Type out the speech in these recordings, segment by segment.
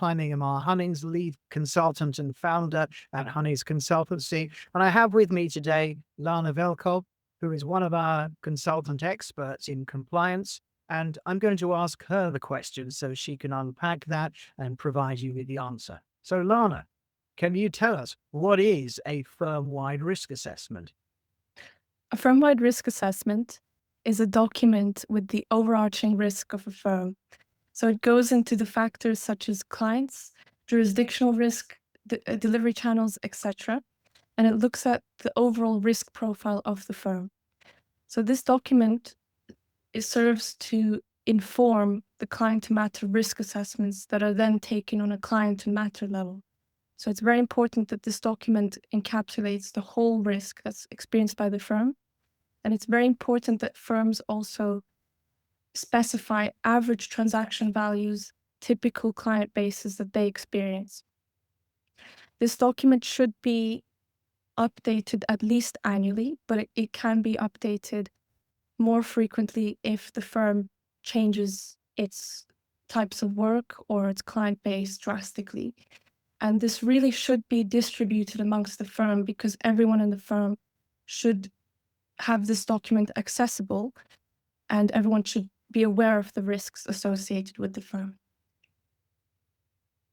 I'm Ingemar Hunnings, lead consultant and founder at Hunnings Consultancy. And I have with me today Lana Velkov, who is one of our consultant experts in compliance. And I'm going to ask her the questions so she can unpack that and provide you with the answer. So, Lana, can you tell us what is a firm-wide risk assessment? A firm-wide risk assessment is a document with the overarching risk of a firm. So it goes into the factors such as clients, jurisdictional risk, delivery channels, etc. And it looks at the overall risk profile of the firm. So this document serves to inform the client to matter risk assessments that are then taken on a client to matter level. So it's very important that this document encapsulates the whole risk that's experienced by the firm. And it's very important that firms also specify average transaction values, typical client bases that they experience. This document should be updated at least annually, but it can be updated more frequently if the firm changes its types of work or its client base drastically. And this really should be distributed amongst the firm because everyone in the firm should have this document accessible and everyone should be aware of the risks associated with the firm.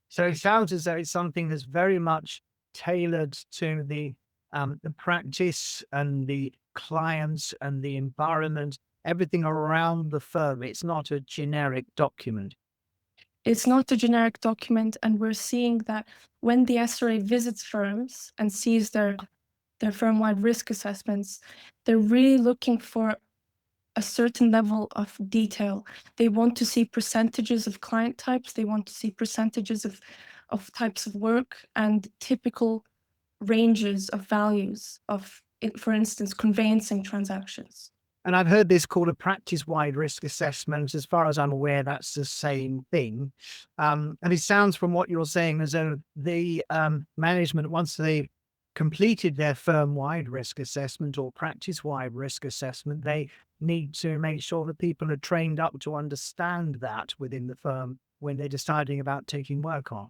So it sounds as though it's something that's very much tailored to the practice and the clients and the environment, everything around the firm. It's not a generic document. It's not a generic document, and we're seeing that when the SRA visits firms and sees their firm-wide risk assessments, they're really looking for a certain level of detail. They want to see percentages of client types. They want to see percentages of types of work and typical ranges of values of, for instance, conveyancing transactions. And I've heard this called a practice-wide risk assessment. As far as I'm aware, that's the same thing. And it sounds from what you're saying as though the management, once they completed their firm-wide risk assessment or practice-wide risk assessment, they need to make sure that people are trained up to understand that within the firm when they're deciding about taking work on.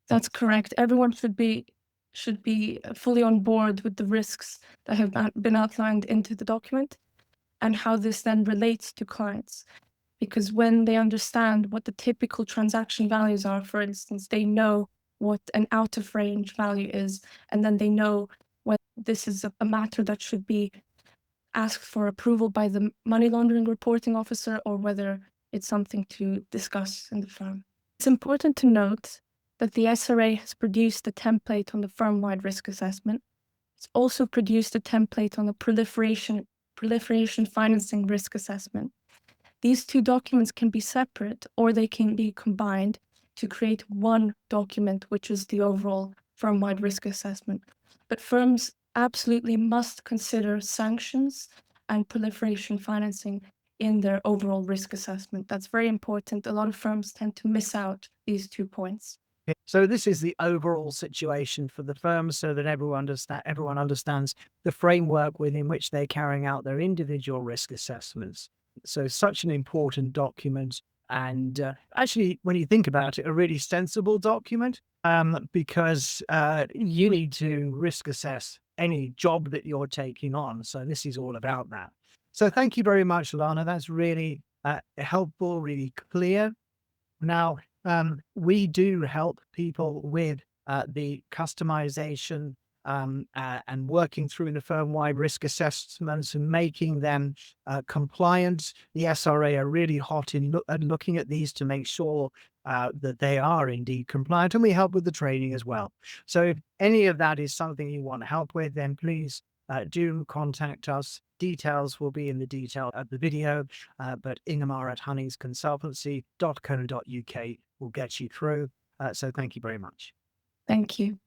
That's correct. Everyone should be fully on board with the risks that have been outlined into the document and how this then relates to clients. Because when they understand what the typical transaction values are, for instance, they know what an out-of-range value is, and then they know when this is a matter that should be asked for approval by the money laundering reporting officer or whether it's something to discuss in the firm. It's important to note that the SRA has produced a template on the firm-wide risk assessment. It's also produced a template on the proliferation financing risk assessment. These two documents can be separate or they can be combined to create one document, which is the overall firm-wide risk assessment. But firms absolutely must consider sanctions and proliferation financing in their overall risk assessment. That's very important. A lot of firms tend to miss out these 2 points. So this is the overall situation for the firm so that everyone understands the framework within which they're carrying out their individual risk assessments. So such an important document. And actually, when you think about it, a really sensible document because you need to risk assess any job that you're taking on. So this is all about that. So thank you very much, Lana. That's really helpful, really clear. Now, we do help people with the customization and working through the firm-wide risk assessments and making them compliant. The SRA are really hot at looking at these to make sure that they are indeed compliant, and we help with the training as well. So if any of that is something you want help with, then please do contact us. Details will be in the detail of the video, but Ingemar at hunningsconsultancy.co.uk will get you through. So thank you very much. Thank you.